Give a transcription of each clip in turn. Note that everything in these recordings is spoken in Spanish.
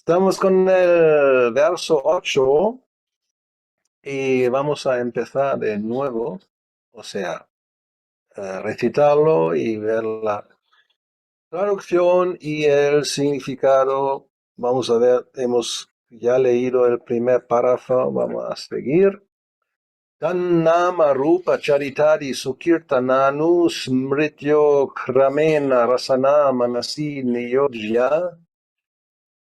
Estamos con el verso 8 y vamos a empezar de nuevo, o sea, recitarlo y ver la traducción y el significado. Vamos a ver, hemos ya leído el primer párrafo, vamos a seguir. Tannama rupa charitadi sukirtananu smrityo kramena rasana manasi niyojya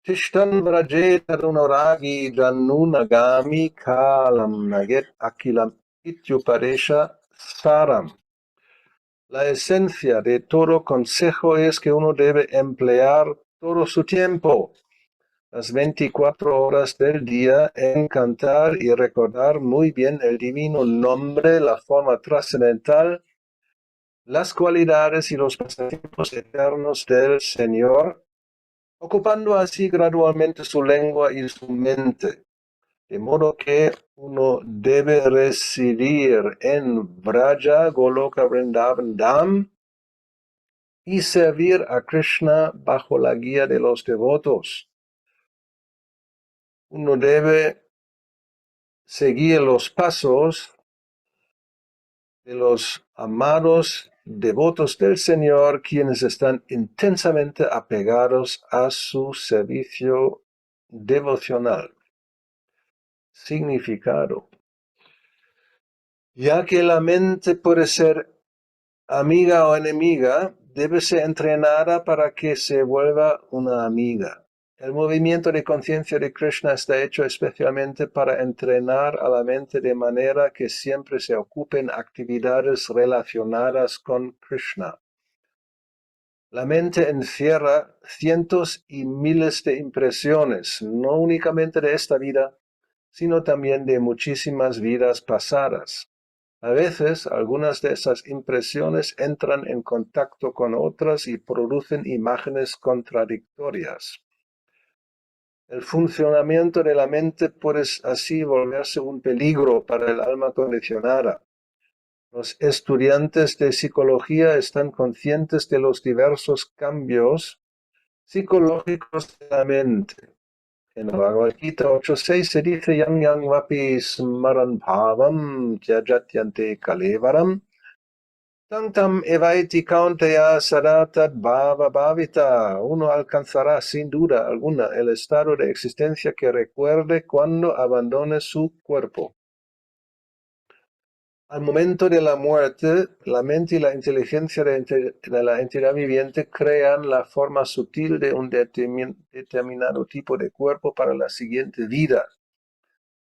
Tishtan vraje tarunaragi janunagami kalam naget akilam ityuparesha saram. La esencia de todo consejo es que uno debe emplear todo su tiempo, las 24 horas del día, en cantar y recordar muy bien el divino nombre, la forma trascendental, las cualidades y los pasatiempos eternos del Señor, ocupando así gradualmente su lengua y su mente, de modo que uno debe residir en Vraja, Goloka, Vrindavan, Dham y servir a Krishna bajo la guía de los devotos. Uno debe seguir los pasos de los amados devotos del Señor, quienes están intensamente apegados a su servicio devocional. Significado. Ya que la mente puede ser amiga o enemiga, debe ser entrenada para que se vuelva una amiga. El movimiento de conciencia de Krishna está hecho especialmente para entrenar a la mente de manera que siempre se ocupen actividades relacionadas con Krishna. La mente encierra cientos y miles de impresiones, no únicamente de esta vida, sino también de muchísimas vidas pasadas. A veces, algunas de esas impresiones entran en contacto con otras y producen imágenes contradictorias. El funcionamiento de la mente puede así volverse un peligro para el alma condicionada. Los estudiantes de psicología están conscientes de los diversos cambios psicológicos de la mente. En la Bhagavad Gita 8.6 se dice Yang Yang Vapi Smaran Bhavam Tyajatyante Kalevaram Tam Tam Evaiti Kaunteya Sadatad Bhava Bhavita. Uno alcanzará sin duda alguna el estado de existencia que recuerde cuando abandone su cuerpo. Al momento de la muerte, la mente y la inteligencia de la entidad viviente crean la forma sutil de un determinado tipo de cuerpo para la siguiente vida.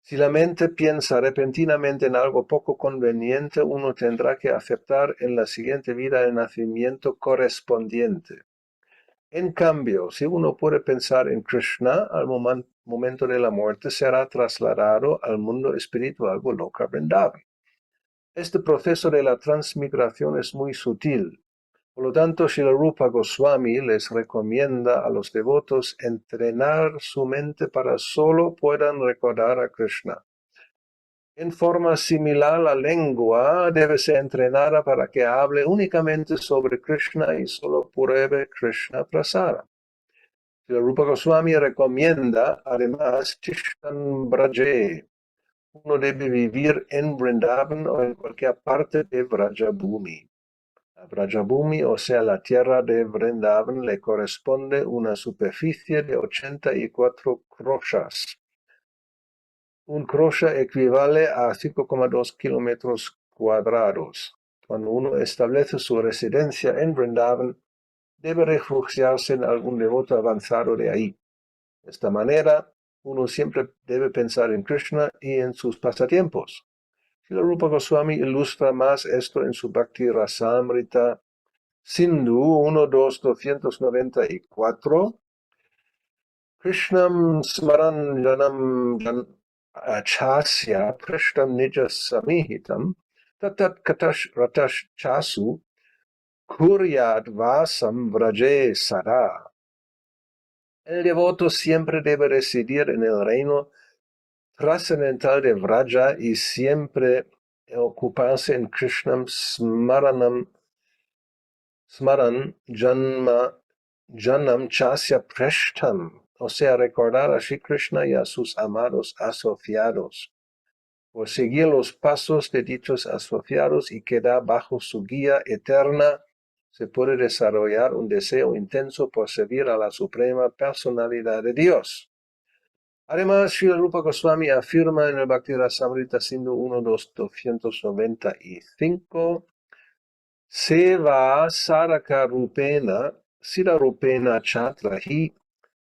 Si la mente piensa repentinamente en algo poco conveniente, uno tendrá que aceptar en la siguiente vida el nacimiento correspondiente. En cambio, si uno puede pensar en Krishna, al momento de la muerte será trasladado al mundo espiritual Goloka Vrindavan. Este proceso de la transmigración es muy sutil. Por lo tanto, Srila Rupa Goswami les recomienda a los devotos entrenar su mente para solo puedan recordar a Krishna. En forma similar, la lengua debe ser entrenada para que hable únicamente sobre Krishna y solo pruebe Krishna prasada. Srila Rupa Goswami recomienda además Tishtan Braje. Uno debe vivir en Vrindavan o en cualquier parte de Vrajabhumi. A Vrajabhumi, o sea, la tierra de Vrindavan, le corresponde una superficie de 84 kroshas. Un krosha equivale a 5,2 kilómetros cuadrados. Cuando uno establece su residencia en Vrindavan, debe refugiarse en algún devoto avanzado de ahí. De esta manera, uno siempre debe pensar en Krishna y en sus pasatiempos. Srila Rupa Goswami ilustra más esto en su Bhakti Rasamrita Sindhu 1.294. Krishnam smaran janam chasya prishtam nija samihitam tatat katash ratash chasu kuryat vasam vraje sada. El devoto siempre debe residir en el reino trascendental de Vraja y siempre ocuparse en Krishnam Smaran Janam Chasya Preshtam, o sea, recordar a Sri Krishna y a sus amados asociados. Por seguir los pasos de dichos asociados y quedar bajo su guía eterna, se puede desarrollar un deseo intenso por servir a la Suprema Personalidad de Dios. Además, Srila Rupa Goswami afirma en el Bhakti Rasamrita Sindhu 1.295, Seva Saraka Rupena, Sira Rupena Chatrahi,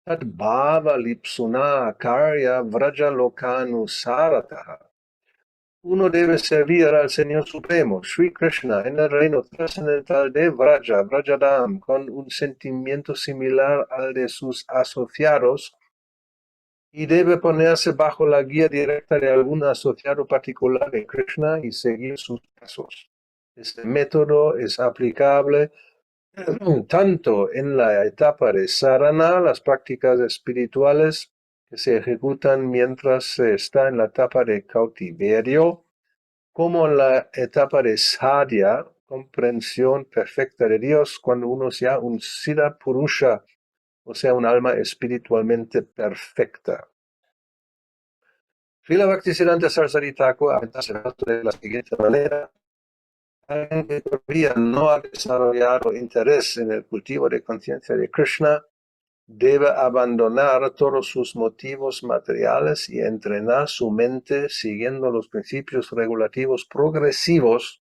Tat Bhava Lipsuna Karya Vraja Lokanu Sarataha. Uno debe servir al Señor Supremo, Sri Krishna, en el reino trascendental de Vraja, Vrajadam, con un sentimiento similar al de sus asociados, y debe ponerse bajo la guía directa de algún asociado particular de Krishna y seguir sus pasos. Este método es aplicable tanto en la etapa de sadhana, las prácticas espirituales que se ejecutan mientras se está en la etapa de cautiverio, como en la etapa de sadhya, comprensión perfecta de Dios, cuando uno sea un siddha purusha, o sea, un alma espiritualmente perfecta. Srila Bhaktisiddhanta Saraswati Thakur aventase de la siguiente manera: alguien que todavía no ha desarrollado interés en el cultivo de conciencia de Krishna debe abandonar todos sus motivos materiales y entrenar su mente siguiendo los principios regulativos progresivos,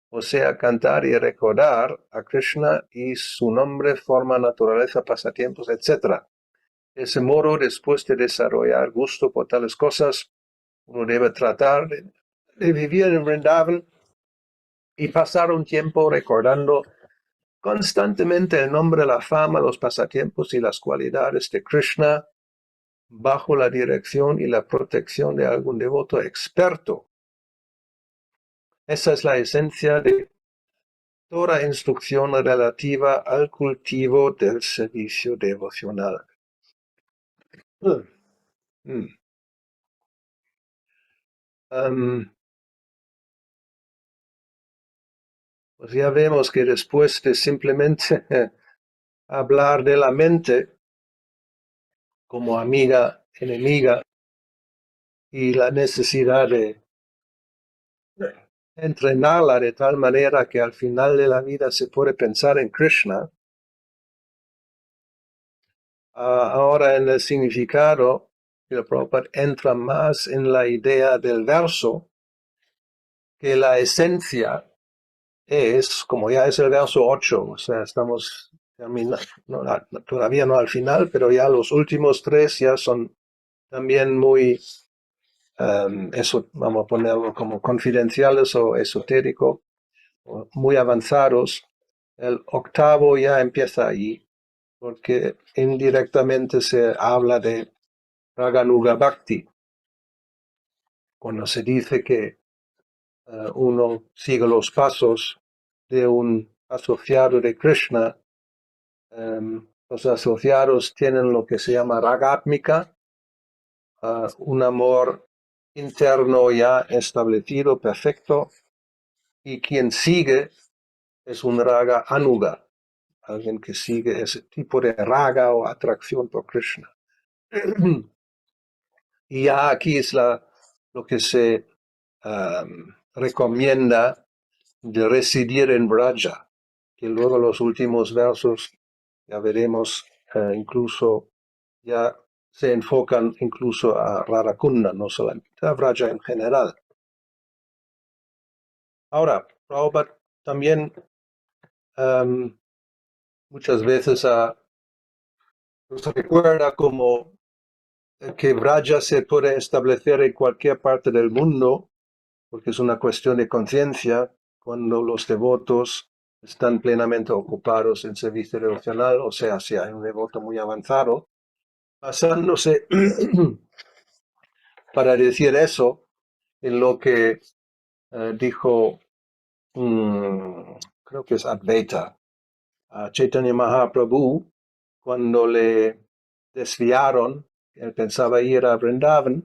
o sea, cantar y recordar a Krishna y su nombre, forma, naturaleza, pasatiempos, etc. De ese modo, después de desarrollar gusto por tales cosas, uno debe tratar de vivir en Vrindavan y pasar un tiempo recordando constantemente el nombre, la fama, los pasatiempos y las cualidades de Krishna bajo la dirección y la protección de algún devoto experto. Esa es la esencia de toda instrucción relativa al cultivo del servicio devocional. Pues ya vemos que después de simplemente hablar de la mente como amiga, enemiga, y la necesidad de entrenarla de tal manera que al final de la vida se puede pensar en Krishna, ahora en el significado, el Prabhupada entra más en la idea del verso, que la esencia es, como ya es el verso 8, o sea, estamos terminando, todavía no al final, pero ya los últimos 3 ya son también muy, eso vamos a ponerlo como confidenciales o esotérico, o muy avanzados. El octavo ya empieza ahí, porque indirectamente se habla de Raganuga Bhakti, cuando se dice que uno sigue los pasos de un asociado de Krishna. Los asociados tienen lo que se llama Ragatmika, un amor interno ya establecido, perfecto, y quien sigue es un Raga Anuga, alguien que sigue ese tipo de raga o atracción por Krishna. Y ya aquí es lo que se recomienda de residir en Vraja, que luego los últimos versos ya veremos, incluso ya se enfocan incluso a Radhakunda, no solamente a Vraja en general. Ahora, Prabhupada también muchas veces nos recuerda como que Vraja se puede establecer en cualquier parte del mundo, porque es una cuestión de conciencia cuando los devotos están plenamente ocupados en servicio devocional, o sea, si hay un devoto muy avanzado, basándose para decir eso en lo que dijo, creo que es Advaita, a Chaitanya Mahaprabhu, cuando le desviaron, él pensaba ir a Vrindavan,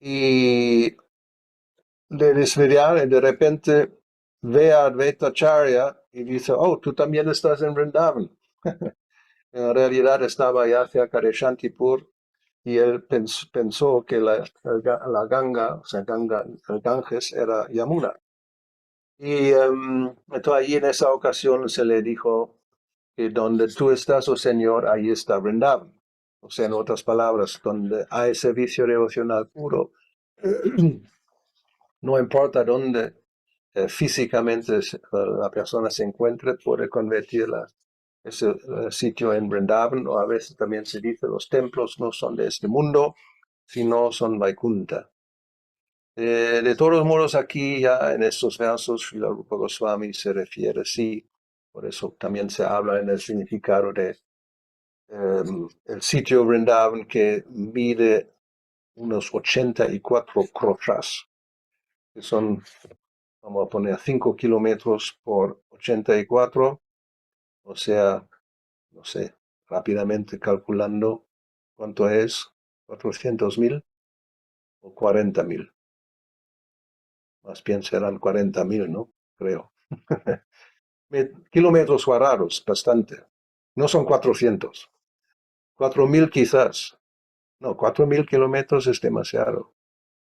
y le desviaron y de repente ve a Advaita Acharya y dice, oh, tú también estás en Vrindavan. En realidad estaba ya cerca de Shantipur y él pensó que la Ganga, o sea, el Ganges era Yamuna. Y entonces allí en esa ocasión se le dijo que donde tú estás, oh Señor, ahí está Vrindavan. O sea, en otras palabras, donde hay servicio devocional puro, no importa dónde físicamente la persona se encuentre, puede convertir ese sitio en Vrindavan, o a veces también se dice los templos no son de este mundo, sino son Vaikunta. De todos modos, aquí ya en estos versos, Srila Rupa Goswami se refiere, sí, por eso también se habla en el significado de el sitio Vrindavan que mide unos 84 kroshas, que son, vamos a poner 5 kilómetros por 84, o sea, no sé, rápidamente calculando cuánto es, 400,000 o 40,000. Más bien serán 40,000, ¿no? Creo. Kilómetros cuadrados, bastante. No son 400. 4,000 quizás. No, 4,000 kilómetros es demasiado.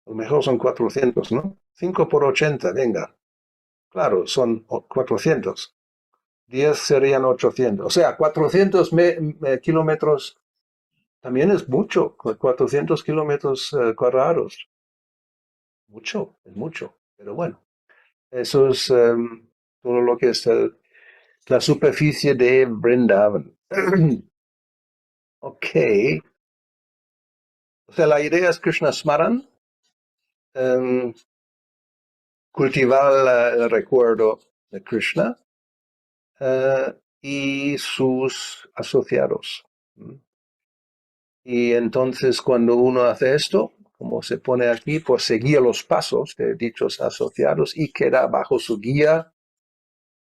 A lo mejor son 400, ¿no? 5 por 80, venga. Claro, son 400. 10 serían 800. O sea, 400 kilómetros también es mucho. 400 kilómetros cuadrados. Mucho, es mucho. Pero bueno, eso es todo lo que es la superficie de Vrindavan. Ok. O sea, la idea es Krishna Smaran, cultivar el recuerdo de Krishna y sus asociados. Y entonces cuando uno hace esto, como se pone aquí, pues seguir los pasos de dichos asociados y queda bajo su guía,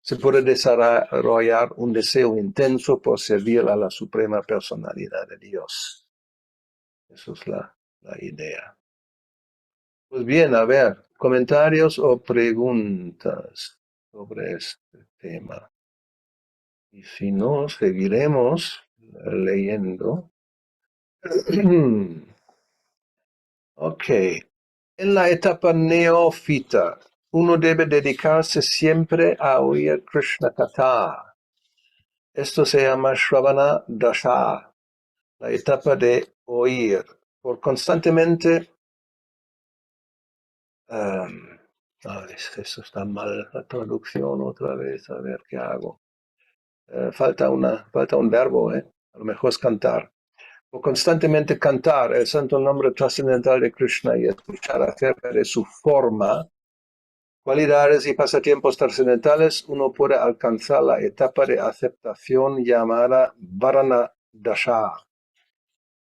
se puede desarrollar un deseo intenso por servir a la suprema personalidad de Dios. Esa es la idea. Pues bien, a ver, comentarios o preguntas sobre este tema. Y si no, seguiremos leyendo. Ok. En la etapa neófita, uno debe dedicarse siempre a oír Krishna Katha. Esto se llama Shravana Dasha, la etapa de oír. Por constantemente eso está mal, la traducción otra vez, a ver qué hago. Falta un verbo, a lo mejor es cantar. O constantemente cantar el santo nombre trascendental de Krishna y escuchar acerca de su forma, cualidades y pasatiempos trascendentales, uno puede alcanzar la etapa de aceptación llamada Varana Dasha.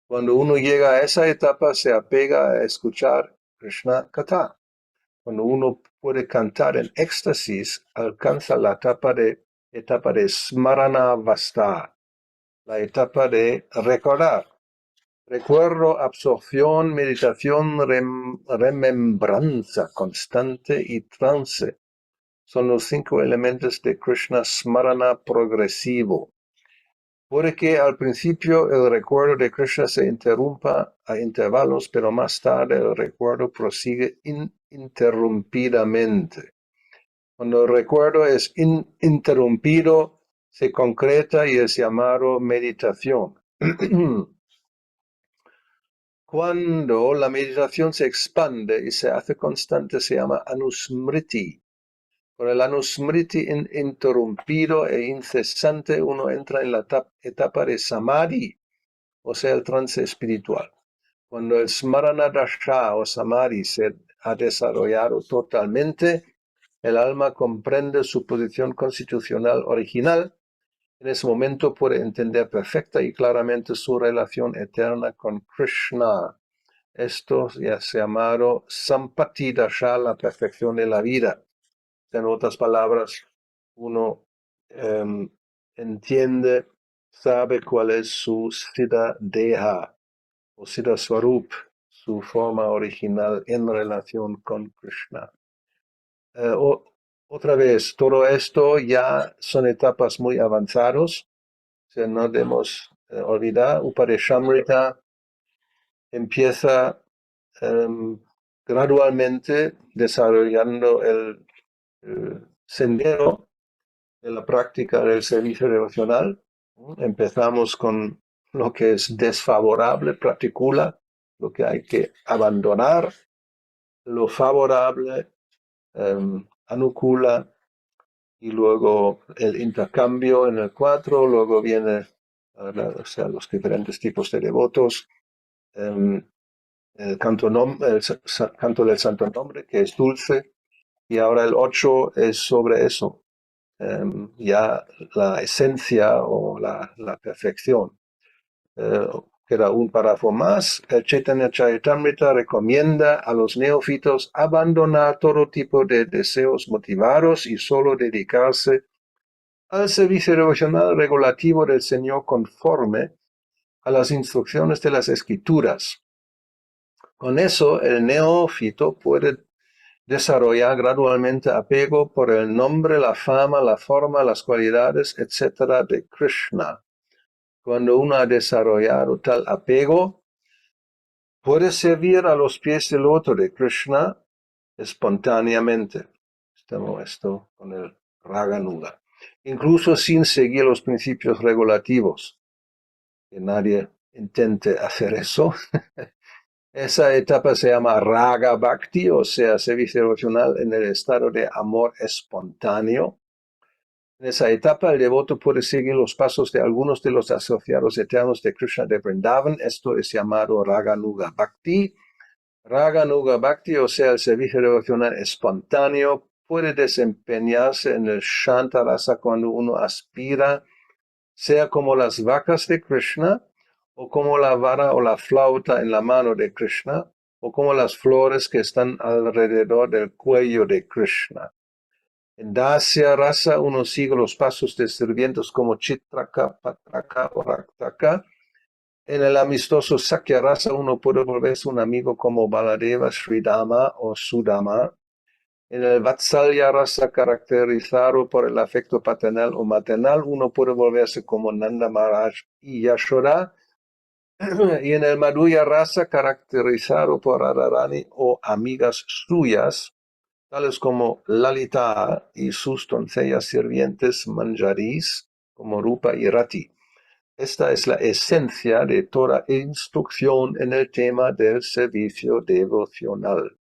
Cuando uno llega a esa etapa, se apega a escuchar Krishna Katha. Cuando uno puede cantar en éxtasis, alcanza la etapa de Smarana Vasta, la etapa de recordar. Recuerdo, absorción, meditación, remembranza constante y trance son los 5 elementos de Krishna Smarana progresivo. Puede que al principio el recuerdo de Krishna se interrumpa a intervalos, pero más tarde el recuerdo prosigue ininterrumpidamente. Cuando el recuerdo es interrumpido, se concreta y es llamado meditación. Cuando la meditación se expande y se hace constante, se llama anusmriti. Por el anusmriti interrumpido e incesante, uno entra en la etapa de samadhi, o sea, el trance espiritual. Cuando el smarana dasha o samadhi se ha desarrollado totalmente, el alma comprende su posición constitucional original. En ese momento puede entender perfecta y claramente su relación eterna con Krishna. Esto ya se llamado Sampati Dasha, la perfección de la vida. En otras palabras, uno entiende, sabe cuál es su Siddha Deha o Siddha Swarup, su forma original en relación con Krishna. Otra vez, todo esto ya son etapas muy avanzadas. sea, no debemos olvidar, Upadeshamrita empieza gradualmente desarrollando el sendero de la práctica del servicio devocional. Empezamos con lo que es desfavorable, praticula, lo que hay que abandonar, lo favorable, anukula, y luego el intercambio en el 4, luego viene o sea, los diferentes tipos de devotos, el canto, canto del Santo Nombre, que es dulce, y ahora el 8 es sobre eso, ya la esencia o la perfección. Queda un párrafo más. El Chaitanya Charitamrita recomienda a los neófitos abandonar todo tipo de deseos motivados y solo dedicarse al servicio devocional regulativo del Señor conforme a las instrucciones de las Escrituras. Con eso, el neófito puede desarrollar gradualmente apego por el nombre, la fama, la forma, las cualidades, etc. de Krishna. Cuando uno ha desarrollado tal apego, puede servir a los pies del loto de Krishna espontáneamente. Esto con el Raganuga. Incluso sin seguir los principios regulativos. Que nadie intente hacer eso. Esa etapa se llama Raga Bhakti, o sea, servicio devocional en el estado de amor espontáneo. En esa etapa, el devoto puede seguir los pasos de algunos de los asociados eternos de Krishna de Vrindavan. Esto es llamado Raganuga Bhakti. Raganuga Bhakti, o sea, el servicio devocional espontáneo, puede desempeñarse en el Shanta Rasa cuando uno aspira, sea como las vacas de Krishna, o como la vara o la flauta en la mano de Krishna, o como las flores que están alrededor del cuello de Krishna. En Dasya Rasa uno sigue los pasos de sirvientes como Chitraka, Patraka o Raktaka. En el amistoso Sakya Rasa uno puede volverse un amigo como Baladeva, Sridama o Sudama. En el Vatsalya Rasa caracterizado por el afecto paternal o maternal, uno puede volverse como Nanda Maharaj y Yashoda. Y en el Madhurya Rasa caracterizado por Radharani o amigas suyas, tales como Lalita y sus doncellas sirvientes Manjaris, como Rupa y Rati. Esta es la esencia de toda instrucción en el tema del servicio devocional.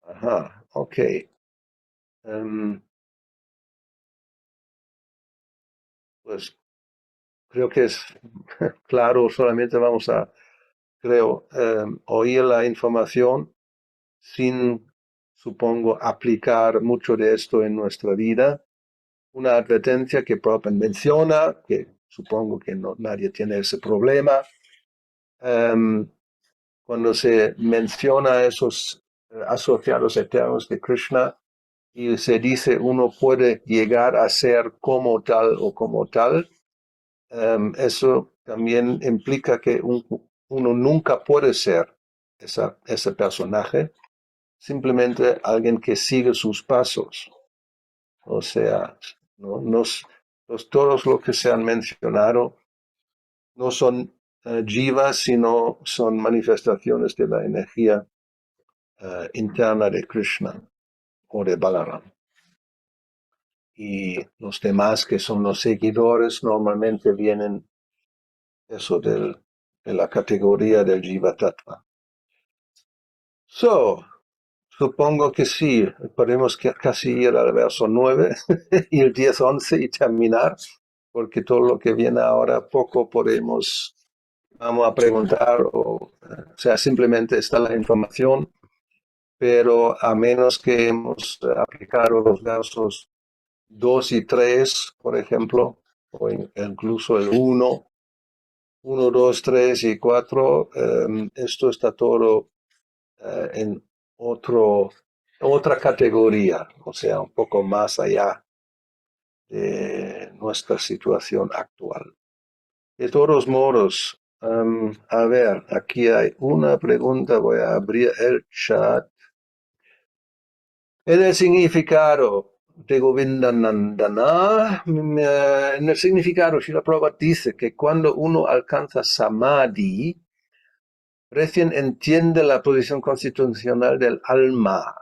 Ajá, ok. Pues creo que es claro, solamente vamos a, creo, oír la información sin, supongo, aplicar mucho de esto en nuestra vida. Una advertencia que Prabhupada menciona, que supongo que no, nadie tiene ese problema. Cuando se menciona a esos asociados eternos de Krishna y se dice uno puede llegar a ser como tal o como tal, eso también implica que uno nunca puede ser ese personaje, simplemente alguien que sigue sus pasos. O sea, ¿no? Todos los que se han mencionado no son jivas, sino son manifestaciones de la energía interna de Krishna o de Balaram. Y los demás que son los seguidores normalmente vienen eso de la categoría del Jiva Tattva. Supongo que sí, podemos casi ir al verso 9 y el 10-11 y terminar, porque todo lo que viene ahora poco vamos a preguntar, o sea, simplemente está la información, pero a menos que hemos aplicado los versos 2 y 3, por ejemplo, o incluso el 1, 2, 3 y 4, esto está todo en otra categoría, o sea, un poco más allá de nuestra situación actual. De todos modos, a ver, aquí hay una pregunta, voy a abrir el chat. En el significado, de Govindanandana, en el significado, Srila Prabhupada dice que cuando uno alcanza Samadhi, recién entiende la posición constitucional del alma.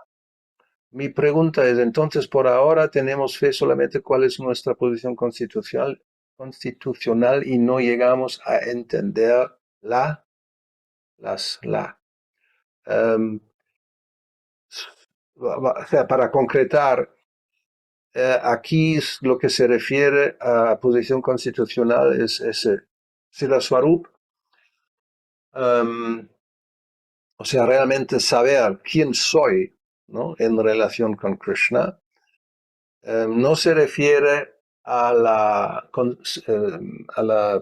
Mi pregunta es, entonces, por ahora tenemos fe solamente cuál es nuestra posición constitucional y no llegamos a entender la. Um, o sea, para concretar, aquí lo que se refiere a posición constitucional es ese Sila Swarup, o sea, realmente saber quién soy, ¿no? En relación con Krishna. No se refiere a la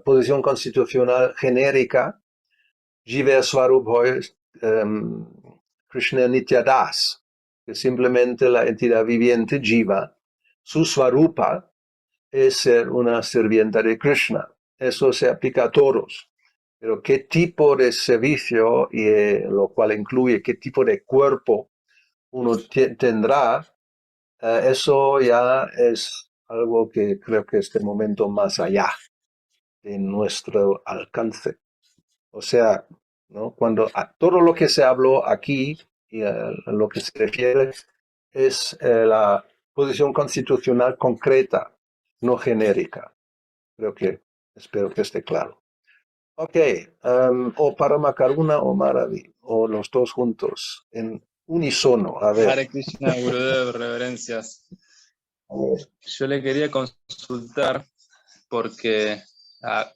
posición constitucional genérica, Jiva Swarup Hoy Krishna Nityadas, que simplemente la entidad viviente Jiva, su Swarupa es ser una sirvienta de Krishna. Eso se aplica a todos. Pero qué tipo de servicio, y lo cual incluye qué tipo de cuerpo uno tendrá, eso ya es algo que creo que es de momento más allá de nuestro alcance. O sea, ¿no? Cuando a todo lo que se habló aquí y a lo que se refiere es la posición constitucional concreta, no genérica. Espero que esté claro. Ok, o Paramakaruna o Maravi, o los dos juntos, en unísono, a ver. Hare Krishna, Gurudev, reverencias. Yo le quería consultar porque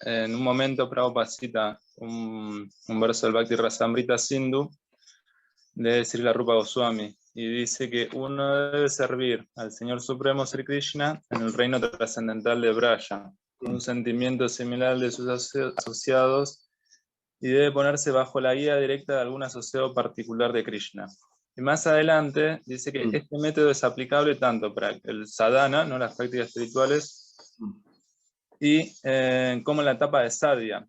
en un momento Prabhupada cita un verso del Bhakti Rasamrita Sindhu de Srila Rupa Goswami y dice que uno debe servir al Señor Supremo Sri Krishna en el reino trascendental de Braya, con un sentimiento similar al de sus asociados y debe ponerse bajo la guía directa de algún asociado particular de Krishna. Y más adelante dice que este método es aplicable tanto para el sadhana, no las prácticas espirituales, y como en la etapa de sadhya.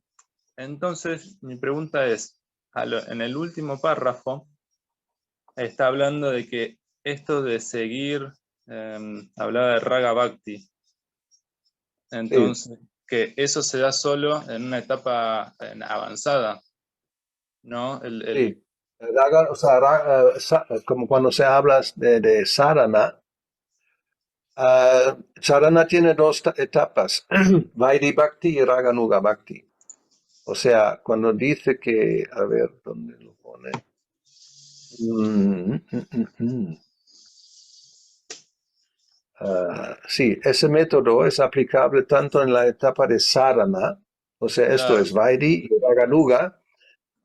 Entonces, mi pregunta es, en el último párrafo, está hablando de que esto de seguir, hablaba de Raga Bhakti. Entonces, que eso se da solo en una etapa avanzada, ¿no? Sí. O sea, como cuando se habla de sadhana, sadhana tiene dos etapas, Vaidhi Bhakti y Raganuga Bhakti. O sea, cuando dice que, a ver, ¿dónde lo pone? Sí, ese método es aplicable tanto en la etapa de sadhana, o sea, esto Claro. es Vaidhi y Raganuga,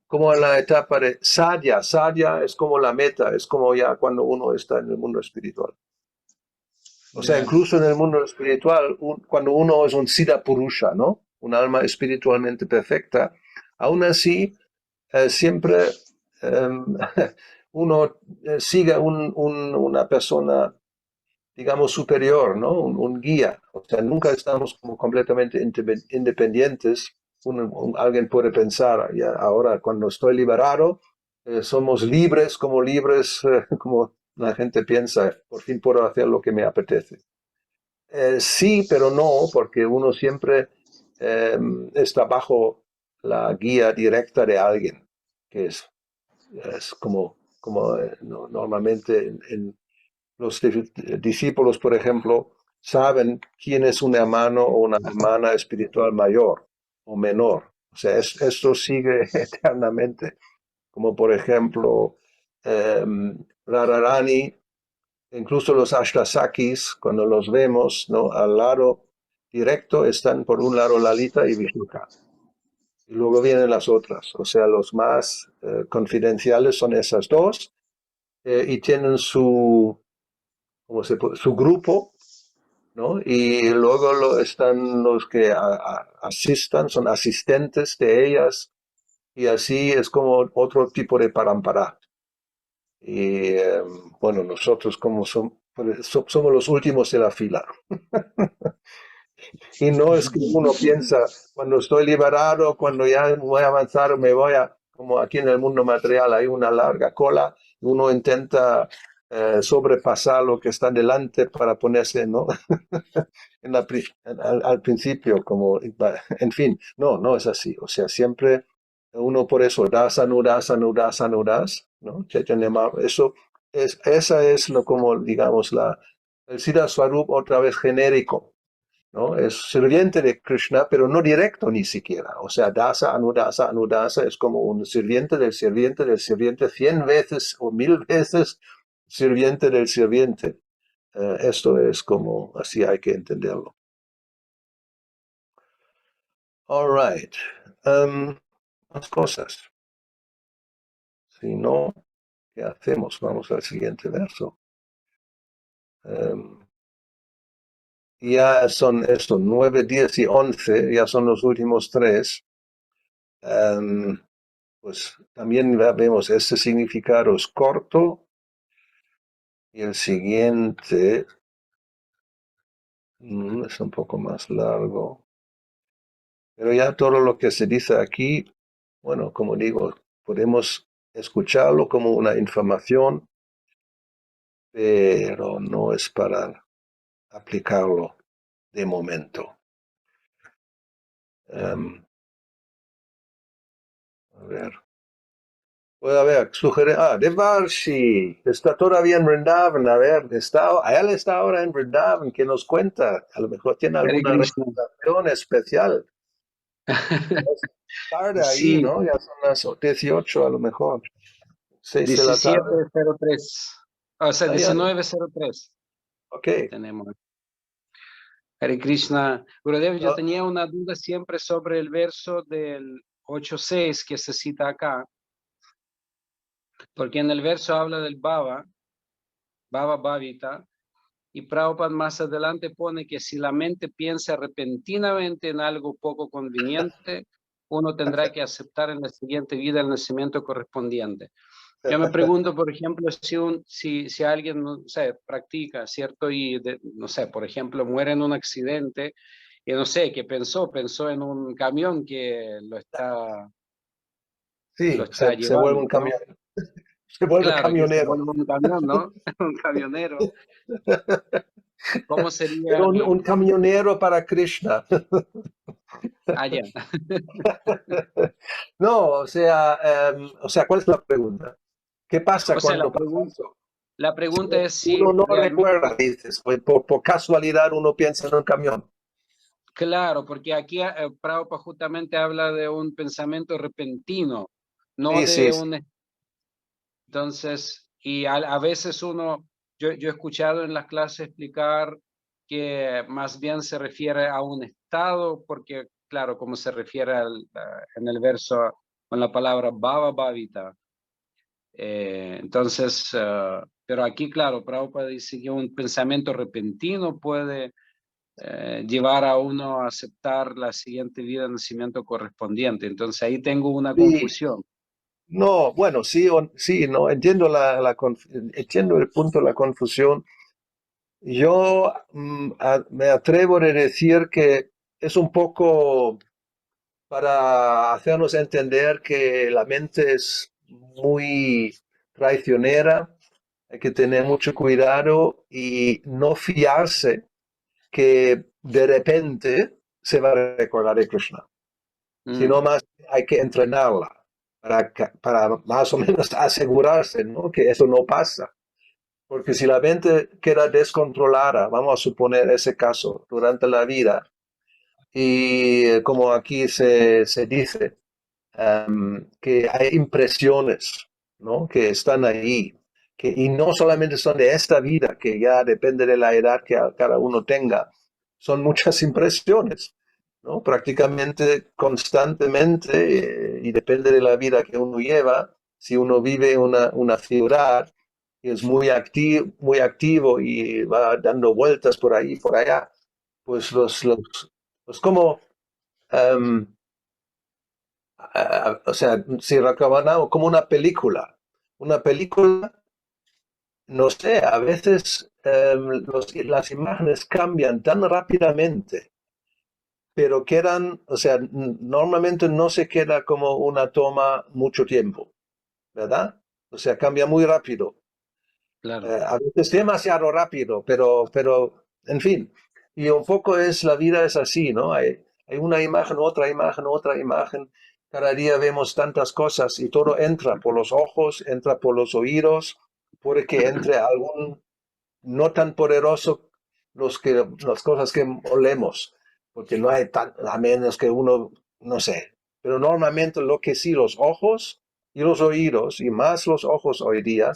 como en la etapa de sadhya. Sadhya es como la meta, es como ya cuando uno está en el mundo espiritual. O sea, Bien. incluso en el mundo espiritual, cuando uno es un Siddha Purusha, ¿no? Un alma espiritualmente perfecta, aún así, siempre uno sigue una persona, digamos, superior, ¿no? Un guía. O sea, nunca estamos como completamente independientes. Alguien puede pensar, ya, ahora cuando estoy liberado, somos libres, como la gente piensa, por fin puedo hacer lo que me apetece. Sí, pero no, porque uno siempre está bajo la guía directa de alguien, que es como normalmente en los discípulos, por ejemplo, saben quién es un hermano o una hermana espiritual mayor o menor. O sea, esto sigue eternamente. Como por ejemplo, Radharani, incluso los Ashtasakis, cuando los vemos, ¿no? Al lado directo están por un lado Lalita y Vishnuka. Y luego vienen las otras. O sea, los más confidenciales son esas dos. Y tienen su grupo, ¿no? Y luego están los que asistan, son asistentes de ellas, y así es como otro tipo de parampara. Y bueno, nosotros como somos los últimos de la fila. Y no es que uno piensa, cuando estoy liberado, cuando ya voy a avanzar, como aquí en el mundo material hay una larga cola, uno intenta sobrepasar lo que está delante para ponerse, ¿no? Al principio, como, en fin, no es así. O sea, siempre uno por eso, das, anudas, anudas, anudas, ¿no? Eso esa es lo como, digamos, el Siddha Swarup otra vez genérico, ¿no? Es sirviente de Krishna, pero no directo ni siquiera. O sea, dasa, anudasa, anudasa es como un sirviente del sirviente del sirviente, 100 veces o 1000 veces sirviente del sirviente. Esto es como, así hay que entenderlo. All right. Más cosas. Si no, ¿qué hacemos? Vamos al siguiente verso. Ya son estos 9, 10 y 11, ya son los últimos tres. Pues también vemos ese significado es corto y el siguiente es un poco más largo. Pero ya todo lo que se dice aquí, bueno, como digo, podemos escucharlo como una información, pero no es para aplicarlo de momento. A ver. Puede haber, Devarshi, está todavía en Vrindavan, a ver, él está ahora en Vrindavan, ¿qué nos cuenta? A lo mejor tiene Hare alguna Krishna. recomendación especial. Es tarde ahí, Sí, ¿no? Ya son las 18 a lo mejor, 6 de la tarde. 17:03. O sea, Ah, ya, 19:03 ok. tenemos. Hare Krishna. Gurudev, yo Ah, tenía una duda siempre sobre el verso del 8:6 que se cita acá, porque en el verso habla del Baba Bhavita, y Prabhupada más adelante pone que si la mente piensa repentinamente en algo poco conveniente, uno tendrá que aceptar en la siguiente vida el nacimiento correspondiente. Yo me pregunto, por ejemplo, si alguien, no sé, practica, ¿cierto? Y, no sé, por ejemplo, muere en un accidente y no sé, ¿qué pensó en un camión que lo sí, está se vuelve llevando, un ¿no? camión, se vuelve Claro, que se camionero. vuelve un camión, ¿no? Un camionero. ¿Cómo sería? Pero un camionero para Krishna. Allá. No, o sea, ¿cuál es la pregunta? ¿Qué pasa O sea, cuando pasa eso? la pregunta es si Uno no realmente, recuerda, dices, pues, por casualidad uno piensa en un camión. claro, porque aquí Prabhupada justamente habla de un pensamiento repentino, no Sí, de sí, sí. un. Entonces, y a veces yo he escuchado en las clases explicar que más bien se refiere a un estado, porque claro, como se refiere en el verso con la palabra Baba Bhavita. Entonces, pero aquí, claro, Prabhupada dice que un pensamiento repentino puede llevar a uno a aceptar la siguiente vida de nacimiento correspondiente. Entonces ahí tengo una Sí, confusión. no, bueno, sí, sí, no, entiendo entiendo el punto de la confusión. Yo me atrevo a decir que es un poco para hacernos entender que la mente es muy traicionera, hay que tener mucho cuidado y no fiarse que de repente se va a recordar de Krishna, sino Mm, más hay que entrenarla para más o menos asegurarse, ¿no? Que eso no pasa. Porque si la mente queda descontrolada, vamos a suponer ese caso, durante la vida, y como aquí se dice, que hay impresiones, ¿no? Que están ahí, y no solamente son de esta vida, que ya depende de la edad que cada uno tenga, son muchas impresiones, ¿no? Prácticamente constantemente, y depende de la vida que uno lleva, si uno vive en una ciudad y es muy activo y va dando vueltas por ahí, por allá, pues pues como, um, o sea, si recomendamos como una película, no sé, a veces las imágenes cambian tan rápidamente, pero quedan, o sea, normalmente no se queda como una toma mucho tiempo, ¿verdad? O sea, cambia muy rápido. claro. A veces demasiado rápido, pero, en fin. Y un poco la vida es así, ¿no? Hay una imagen, otra imagen, otra imagen. Cada día vemos tantas cosas y todo entra por los ojos, entra por los oídos, puede que entre algún no tan poderoso las cosas que olemos, porque no hay tan, a menos que uno, no sé, pero normalmente lo que sí, los ojos y los oídos, y más los ojos hoy día,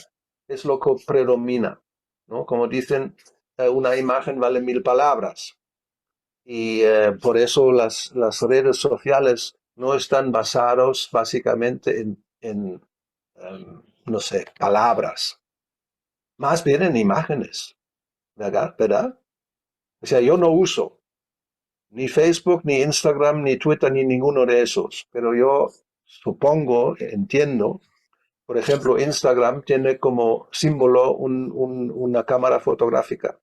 es lo que predomina, ¿no? Como dicen, una imagen vale 1000 palabras, y por eso las redes sociales no están basadas básicamente no sé, palabras, más bien en imágenes. ¿Verdad? O sea, yo no uso ni Facebook, ni Instagram, ni Twitter, ni ninguno de esos, pero yo supongo, entiendo, por ejemplo, Instagram tiene como símbolo una cámara fotográfica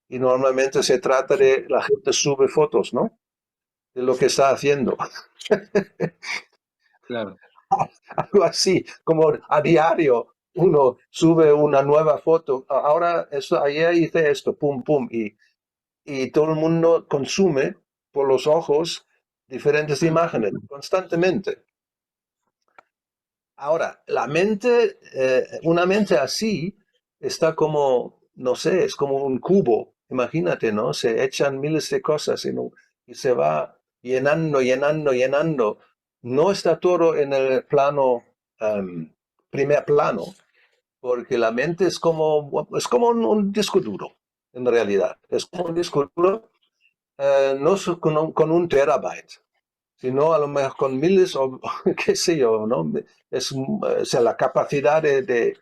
y normalmente se trata de la gente sube fotos, ¿no? De lo que está haciendo. Claro. Algo así, como a diario uno sube una nueva foto. Ahora, ayer hice esto, pum, pum, y todo el mundo consume por los ojos diferentes imágenes constantemente. Ahora, una mente así está como, no sé, es como un cubo, imagínate, ¿no? Se echan miles de cosas y se va llenando, llenando, llenando. No está todo en el plano, primer plano, porque la mente es como un disco duro, en realidad. Es como un disco duro no con un terabyte, sino a lo mejor con miles o qué sé yo, ¿no? O sea, la capacidad de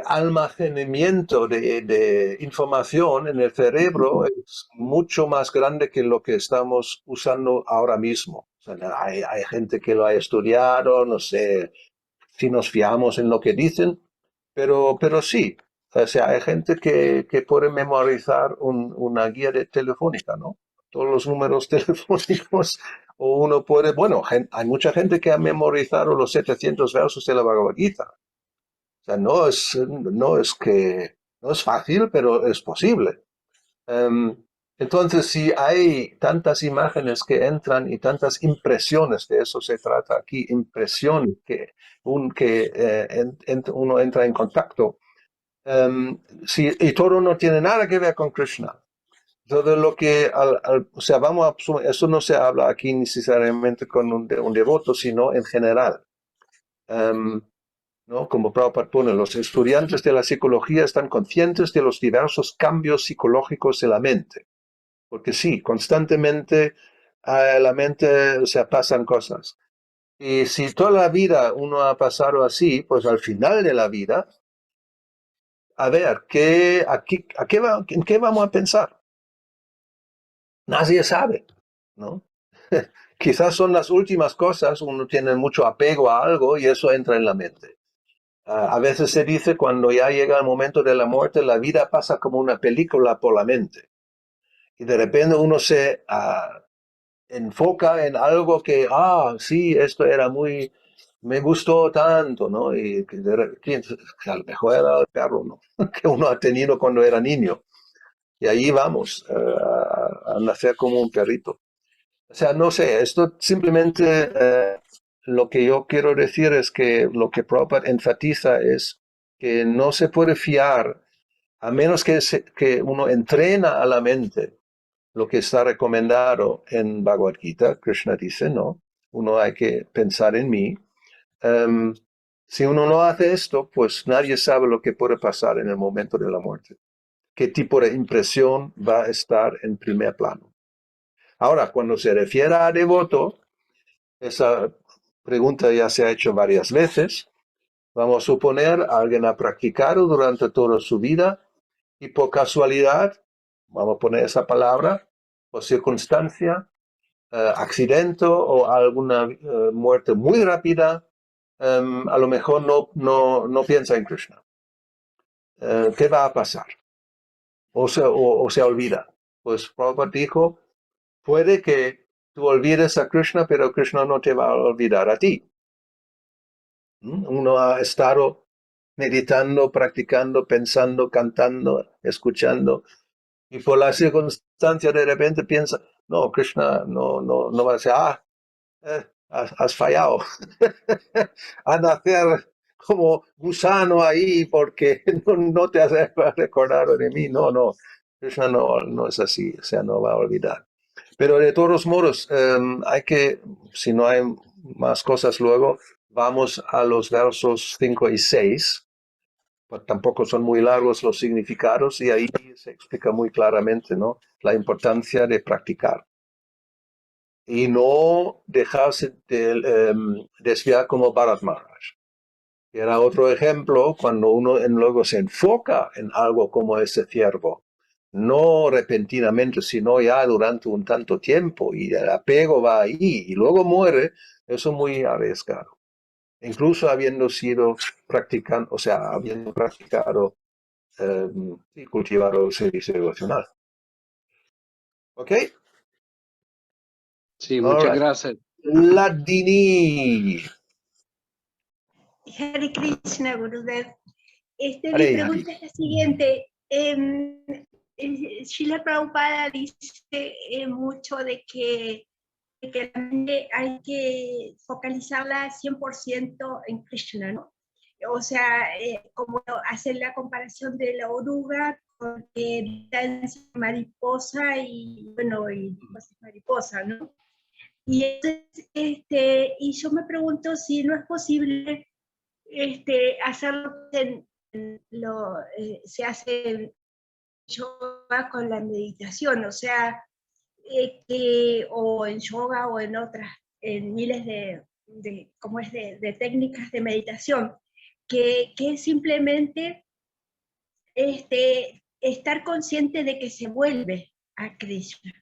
almacenamiento de información en el cerebro es mucho más grande que lo que estamos usando ahora mismo. O sea, hay gente que lo ha estudiado, no sé si nos fiamos en lo que dicen, pero sí. O sea, hay gente que puede memorizar una guía telefónica, ¿no? Todos los números telefónicos. O uno puede, bueno, hay mucha gente que ha memorizado los 700 versos de la Bhagavad Gita. O sea, no es fácil, pero es posible. Em, entonces, si hay tantas imágenes que entran y tantas impresiones, de eso se trata aquí, impresiones que uno entra en contacto, y todo no tiene nada que ver con Krishna. Todo lo que, o sea, eso no se habla aquí necesariamente con un devoto, sino en general. Em, ¿No? Como Prabhupada pone, los estudiantes de la psicología están conscientes de los diversos cambios psicológicos de la mente. Porque sí, constantemente a la mente se pasan cosas. Y si toda la vida uno ha pasado así, pues al final de la vida, a ver, ¿en qué vamos a pensar? Nadie sabe, ¿no? Quizás son las últimas cosas, uno tiene mucho apego a algo y eso entra en la mente. A veces se dice cuando ya llega el momento de la muerte, la vida pasa como una película por la mente. Y de repente uno se enfoca en algo que, sí, esto me gustó tanto, ¿no? Y que a lo mejor era el perro, ¿no? Que uno ha tenido cuando era niño. Y ahí vamos a nacer como un perrito. O sea, no sé, esto simplemente lo que yo quiero decir es que lo que Prabhupada enfatiza es que no se puede fiar, a menos que uno entrena a la mente lo que está recomendado en Bhagavad Gita. Krishna dice, no, uno hay que pensar en mí. Um, si uno no hace esto, pues nadie sabe lo que puede pasar en el momento de la muerte. ¿Qué tipo de impresión va a estar en primer plano? Ahora, cuando se refiere a devoto, esa pregunta ya se ha hecho varias veces. Vamos a suponer alguien ha practicado durante toda su vida y por casualidad, vamos a poner esa palabra, por circunstancia, accidente o alguna muerte muy rápida, a lo mejor no piensa en Krishna. ¿Qué va a pasar? O se olvida. Pues Prabhupada dijo, puede que tú olvides a Krishna, pero Krishna no te va a olvidar a ti. Uno ha estado meditando, practicando, pensando, cantando, escuchando, y por la circunstancia de repente piensa, no, Krishna no va a decir, has fallado. A nacer como gusano ahí porque no te has recordado de mí. No, Krishna no es así, o sea, no va a olvidar. Pero de todos modos, hay que, si no hay más cosas luego, vamos a los versos 5 y 6. Pues tampoco son muy largos los significados y ahí se explica muy claramente, ¿no?, la importancia de practicar y no dejarse desviar como Bharat Maharaj. Era otro ejemplo cuando uno luego se enfoca en algo como ese ciervo, no repentinamente, sino ya durante un tanto tiempo, y el apego va ahí y luego muere. Eso es muy arriesgado. Incluso habiendo sido practicante, o sea, habiendo practicado y cultivado el servicio devocional. ¿Ok? Sí, All muchas right. gracias. Ladini. Hare Krishna, Gurudev. Mi Hare pregunta es la siguiente. Srila Prabhupada dice mucho de que la mente hay que focalizarla 100% en Krishna, ¿no? O sea, como hacer la comparación de la oruga con mariposa y, bueno, y mariposa, ¿no? Y, y yo me pregunto si no es posible hacerlo se hace en yoga con la meditación, o sea, o en yoga o en otras, en miles de técnicas de meditación, que es simplemente estar consciente de que se vuelve a Krishna,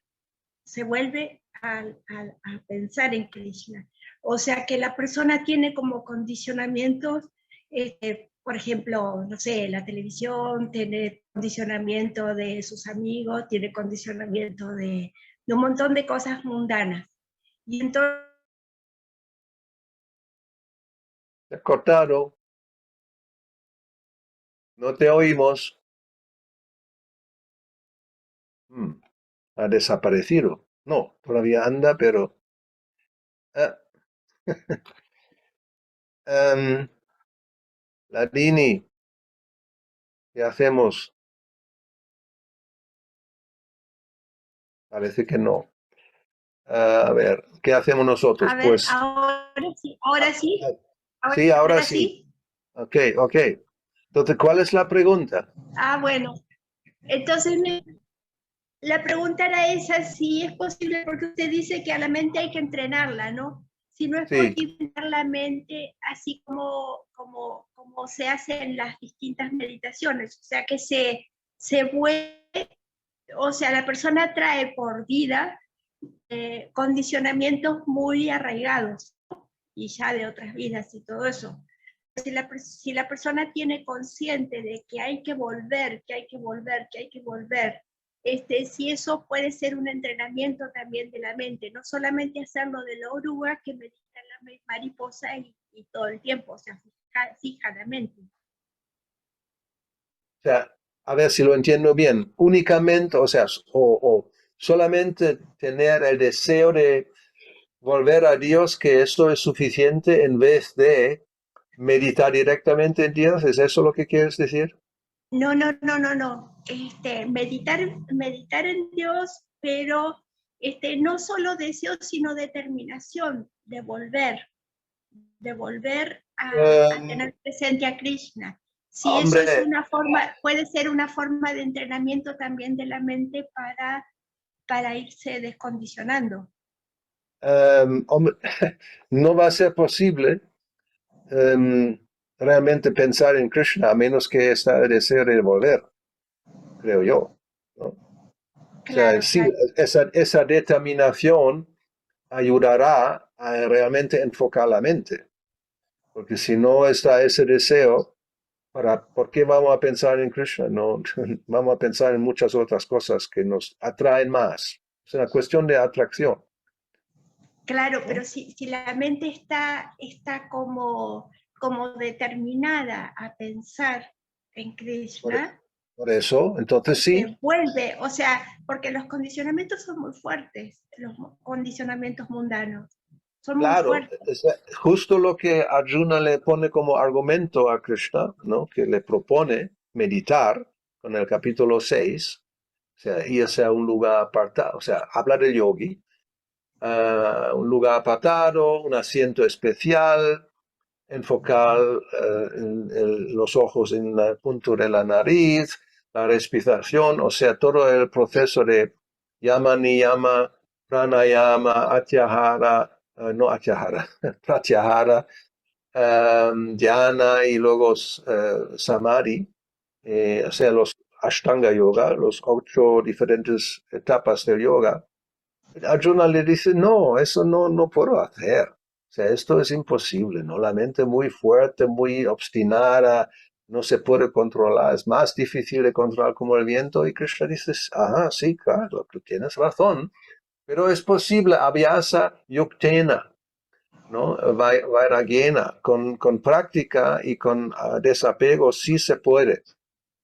se vuelve a pensar en Krishna. O sea que la persona tiene como condicionamientos, por ejemplo, no sé, la televisión tiene condicionamiento de sus amigos, tiene condicionamiento de un montón de cosas mundanas. Y entonces... Se ha cortado. No te oímos. Ha desaparecido. No, todavía anda, pero... Ladini, ¿qué hacemos? Parece que no. A ver, ¿qué hacemos nosotros? A ver, Pues... ahora sí, ahora sí. Sí, ahora sí. Ok. Entonces, ¿cuál es la pregunta? Bueno. Entonces, la pregunta era esa, si es posible, porque usted dice que a la mente hay que entrenarla, ¿no? Si no es posible entrenar la mente así como se hace en las distintas meditaciones, o sea, que se vuelve, o sea, la persona trae por vida condicionamientos muy arraigados, ¿no? Y ya de otras vidas y todo eso. Si la persona tiene consciente de que hay que volver, si eso puede ser un entrenamiento también de la mente, no solamente hacerlo de la oruga que medita en la mariposa y todo el tiempo, o sea, fija la mente. O sea, a ver si lo entiendo bien. Únicamente, o sea, o solamente tener el deseo de volver a Dios, que eso es suficiente en vez de meditar directamente en Dios. ¿Es eso lo que quieres decir? No. Meditar en Dios, pero no solo deseo, sino determinación de volver a tener presente a Krishna. Si hombre, eso es una forma, puede ser una forma de entrenamiento también de la mente para irse descondicionando. hombre, no va a ser posible realmente pensar en Krishna a menos que está el deseo de volver, creo yo, ¿no? Claro, O sea, sí, esa determinación ayudará a realmente enfocar la mente, porque si no está ese deseo, ¿por qué vamos a pensar en Krishna? No, vamos a pensar en muchas otras cosas que nos atraen más. Es una cuestión de atracción. Claro, pero si la mente está como como determinada a pensar en Krishna, Por eso, entonces sí. se vuelve, o sea, porque los condicionamientos son muy fuertes, los condicionamientos mundanos son muy Claro, fuertes. es justo lo que Arjuna le pone como argumento a Krishna, ¿no? Que le propone meditar con el capítulo 6, o sea, irse a un lugar apartado, o sea, habla del yogi, un lugar apartado, un asiento especial, enfocar los ojos en el punto de la nariz, la respiración, o sea, todo el proceso de yama, niyama, pranayama, atyahara, no atyahara, pratyahara, dhyana y luego samadhi, o sea, los ashtanga yoga, los 8 diferentes etapas del yoga. Arjuna le dice, no, eso no puedo hacer. O sea, esto es imposible, ¿no? La mente muy fuerte, muy obstinada, no se puede controlar, es más difícil de controlar como el viento. Y Krishna dice, ajá, sí, claro, tú tienes razón, pero es posible, abhyasa yuktena, ¿no? Vairagena, con práctica y con desapego sí se puede.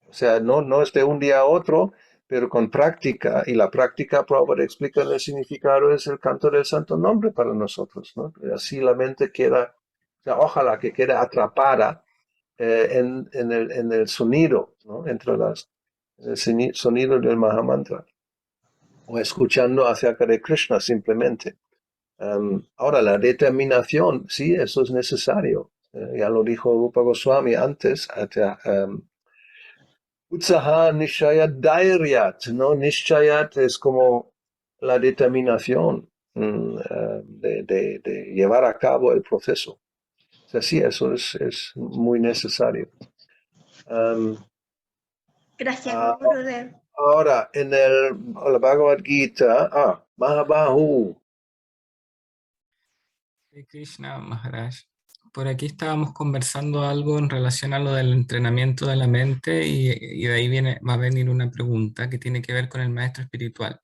O sea, no es de un día a otro, pero con práctica, y la práctica, Prabhupada explica el significado, es el canto del santo nombre para nosotros, ¿no? Y así la mente queda, o sea, ojalá que quede atrapada en el sonido, ¿no? Entre el sonido del Mahamantra, o escuchando acerca de Krishna simplemente. Ahora, la determinación, sí, eso es necesario. Ya lo dijo Rupa Goswami antes, Utsaha Nishayat Dairyat, ¿no? Nishayat es como la determinación de llevar a cabo el proceso. O sea, sí, eso es muy necesario. Gracias, Ah, Gurudev. ahora, en la Bhagavad Gita, Mahabahu. Hare Krishna Maharaj. Por aquí estábamos conversando algo en relación a lo del entrenamiento de la mente y de ahí va a venir una pregunta que tiene que ver con el maestro espiritual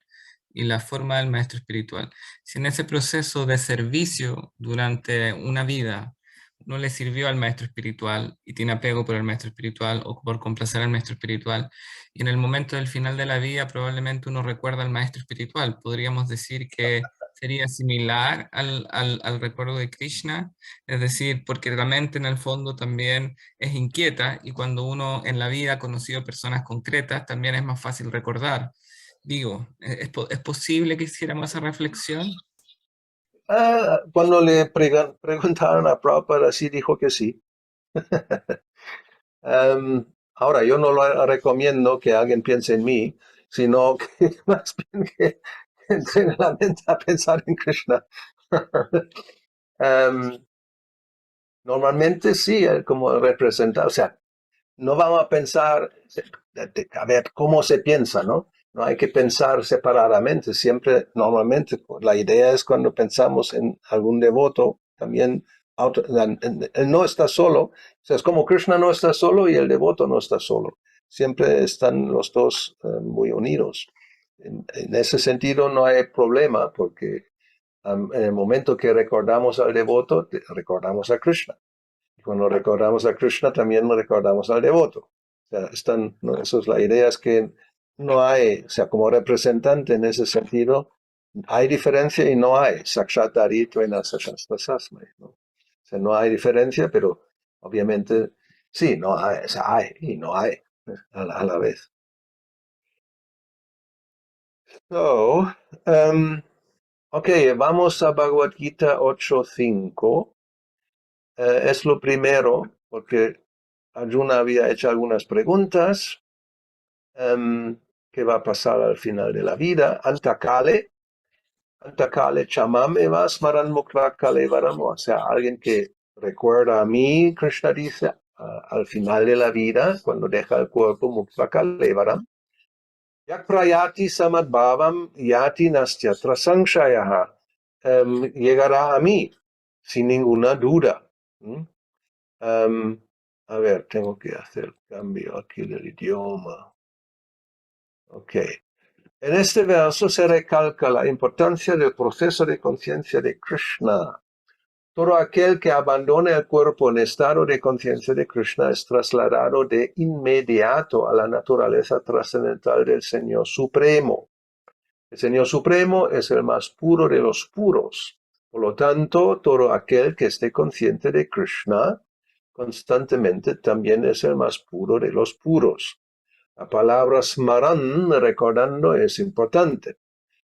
y la forma del maestro espiritual. Si en ese proceso de servicio durante una vida uno le sirvió al maestro espiritual y tiene apego por el maestro espiritual o por complacer al maestro espiritual, y en el momento del final de la vida probablemente uno recuerda al maestro espiritual, podríamos decir que sería similar al recuerdo de Krishna, es decir, porque la mente en el fondo también es inquieta y cuando uno en la vida ha conocido personas concretas también es más fácil recordar. Digo, ¿es posible que hiciéramos esa reflexión? Cuando le preguntaron a Prabhupada, sí dijo que sí. Ahora, yo no lo recomiendo que alguien piense en mí, sino que más bien que entrene la mente a pensar en Krishna. Normalmente sí, como representar, o sea, no vamos a pensar, a ver cómo se piensa, ¿no? No hay que pensar separadamente, siempre, normalmente, la idea es cuando pensamos en algún devoto, también, él no está solo, o sea, es como Krishna no está solo y el devoto no está solo, siempre están los dos muy unidos. En ese sentido no hay problema, porque en el momento que recordamos al devoto, recordamos a Krishna. Y cuando recordamos a Krishna, también recordamos al devoto. O sea, ¿no? Eso es la idea, es que no hay, o sea, como representante en ese sentido, hay diferencia y no hay. Sakshat Daritva Shastra Sasmai, ¿no? O sea, no hay diferencia, pero obviamente sí, no hay, o sea, hay y no hay a la vez. So, ok, vamos a Bhagavad Gita 8.5. Es lo primero, porque Arjuna había hecho algunas preguntas. ¿Qué va a pasar al final de la vida? Antakale chamame vasmaran mukta kalevaram. O sea, alguien que recuerda a mí, Krishna dice, al final de la vida, cuando deja el cuerpo, mukta kalevaram. Yak prayati samadbhavam yati nastyatra sangshayaha. Llegará a mí, sin ninguna duda. A ver, tengo que hacer cambio aquí del idioma. Ok. En este verso se recalca la importancia del proceso de conciencia de Krishna. todo aquel que abandona el cuerpo en estado de conciencia de Krishna es trasladado de inmediato a la naturaleza trascendental del Señor Supremo. El Señor Supremo es el más puro de los puros. Por lo tanto, todo aquel que esté consciente de Krishna constantemente también es el más puro de los puros. La palabra smaran, recordando, es importante.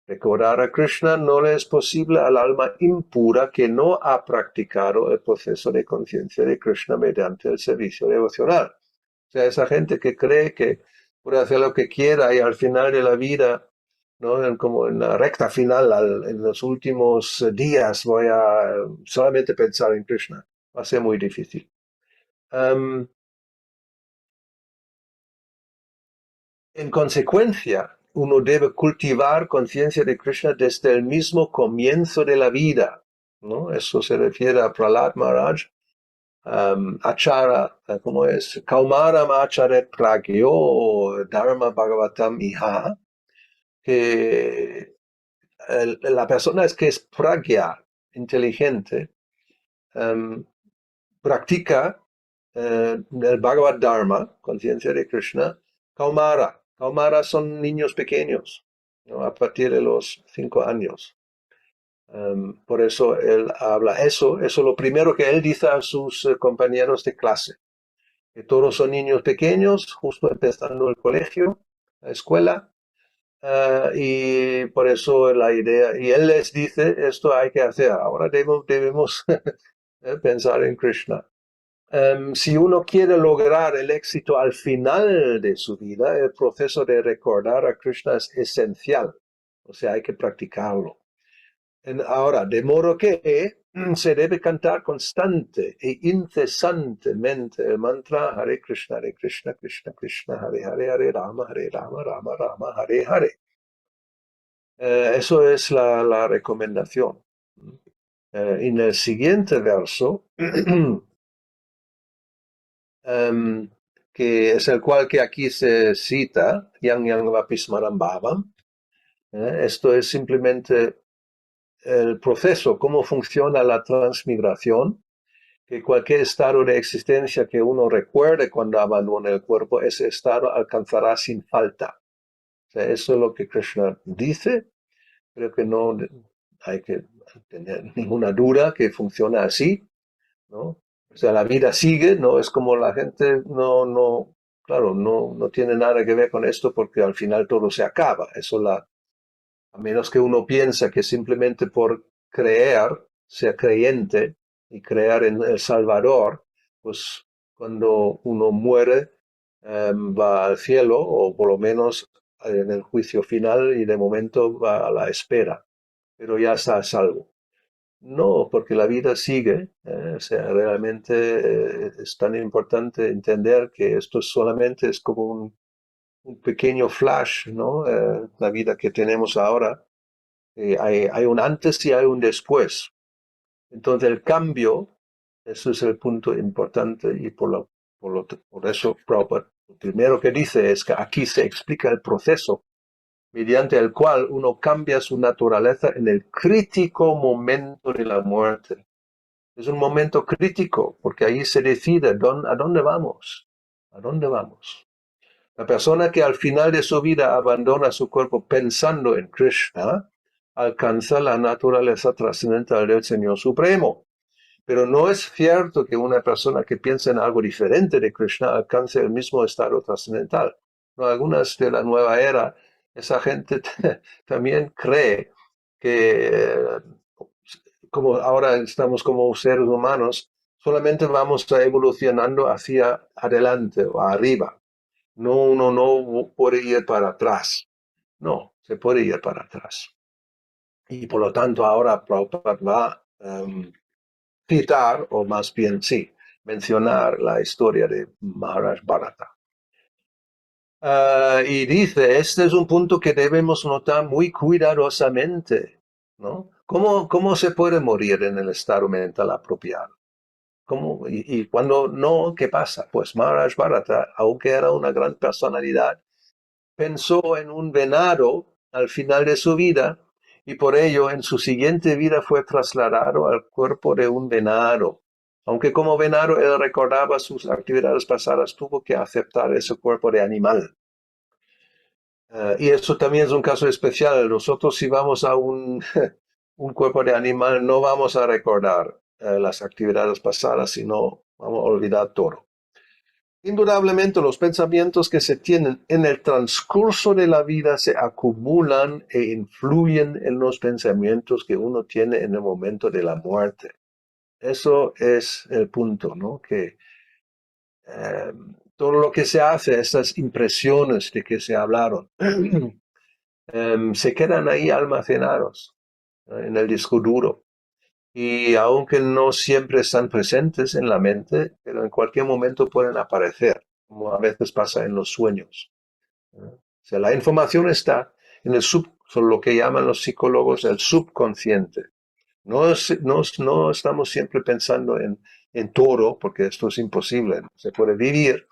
Recordar a Krishna no le es posible al alma impura que no ha practicado el proceso de conciencia de Krishna mediante el servicio devocional. O sea, esa gente que cree que puede hacer lo que quiera y al final de la vida, ¿no? Como en la recta final, en los últimos días, voy a solamente pensar en Krishna. Va a ser muy difícil. En consecuencia, uno debe cultivar conciencia de Krishna desde el mismo comienzo de la vida, ¿no? Eso se refiere a Prahlad Maharaj, Achara, ¿cómo es? Kaumaram Acharet Pragyo Dharma Bhagavatam Iha, que la persona es que es pragya, inteligente, practica el Bhagavad Dharma, conciencia de Krishna, Kaumara. Kaumara son niños pequeños, ¿no? A partir de los 5 años. Por eso él habla eso es lo primero que él dice a sus compañeros de clase, que todos son niños pequeños, justo empezando el colegio, la escuela, y por eso la idea, y él les dice, esto hay que hacer, ahora debemos pensar en Krishna. Si uno quiere lograr el éxito al final de su vida, el proceso de recordar a Krishna es esencial, o sea, hay que practicarlo. Ahora, de modo que se debe cantar constante e incesantemente el mantra Hare Krishna, Krishna Krishna, Hare Hare, Hare Rama, Rama Rama, Hare Hare. Eso es la recomendación. En el siguiente verso, que es el cual que aquí se cita, Yang Yang Vapismaram Bhavam, esto es simplemente el proceso, cómo funciona la transmigración, que cualquier estado de existencia que uno recuerde cuando abandona el cuerpo, ese estado alcanzará sin falta. O sea, eso es lo que Krishna dice. Creo que no hay que tener ninguna duda que funciona así, ¿no? O sea, la vida sigue, ¿no? Es como la gente claro, no tiene nada que ver con esto porque al final todo se acaba. A menos que uno piensa que simplemente por creer, ser creyente y creer en el Salvador, pues cuando uno muere va al cielo o por lo menos en el juicio final y de momento va a la espera, pero ya está a salvo. No, porque la vida sigue, o sea, realmente es tan importante entender que esto solamente es como un pequeño flash, ¿no? La vida que tenemos ahora, hay un antes y hay un después. Entonces el cambio, eso es el punto importante y por eso Prabhupada, lo primero que dice es que aquí se explica el proceso mediante el cual uno cambia su naturaleza en el crítico momento de la muerte. Es un momento crítico, porque ahí se decide a dónde vamos. ¿A dónde vamos? La persona que al final de su vida abandona su cuerpo pensando en Krishna, alcanza la naturaleza trascendental del Señor Supremo. Pero no es cierto que una persona que piensa en algo diferente de Krishna alcance el mismo estado trascendental. No, algunas de la nueva era, esa gente también cree que como ahora estamos como seres humanos, solamente vamos evolucionando hacia adelante o arriba. Uno no puede ir para atrás. No, se puede ir para atrás. Y por lo tanto ahora Prabhupada va a citar, o más bien sí, mencionar la historia de Maharaj Bharata. Y dice, este es un punto que debemos notar muy cuidadosamente, ¿no? ¿Cómo se puede morir en el estado mental apropiado? Y cuando no, ¿qué pasa? Pues Maharaj Bharata, aunque era una gran personalidad, pensó en un venado al final de su vida y por ello en su siguiente vida fue trasladado al cuerpo de un venado. Aunque como venado él recordaba sus actividades pasadas, tuvo que aceptar ese cuerpo de animal. Y eso también es un caso especial. Nosotros si vamos a un cuerpo de animal no vamos a recordar las actividades pasadas, sino vamos a olvidar todo. Indudablemente los pensamientos que se tienen en el transcurso de la vida se acumulan e influyen en los pensamientos que uno tiene en el momento de la muerte. Eso es el punto, ¿no? Que todo lo que se hace, esas impresiones de que se hablaron, se quedan ahí almacenados en el disco duro. Y aunque no siempre están presentes en la mente, pero en cualquier momento pueden aparecer, como a veces pasa en los sueños. O sea, la información está en el son lo que llaman los psicólogos el subconsciente. No estamos siempre pensando en todo, porque esto es imposible, no se puede vivir.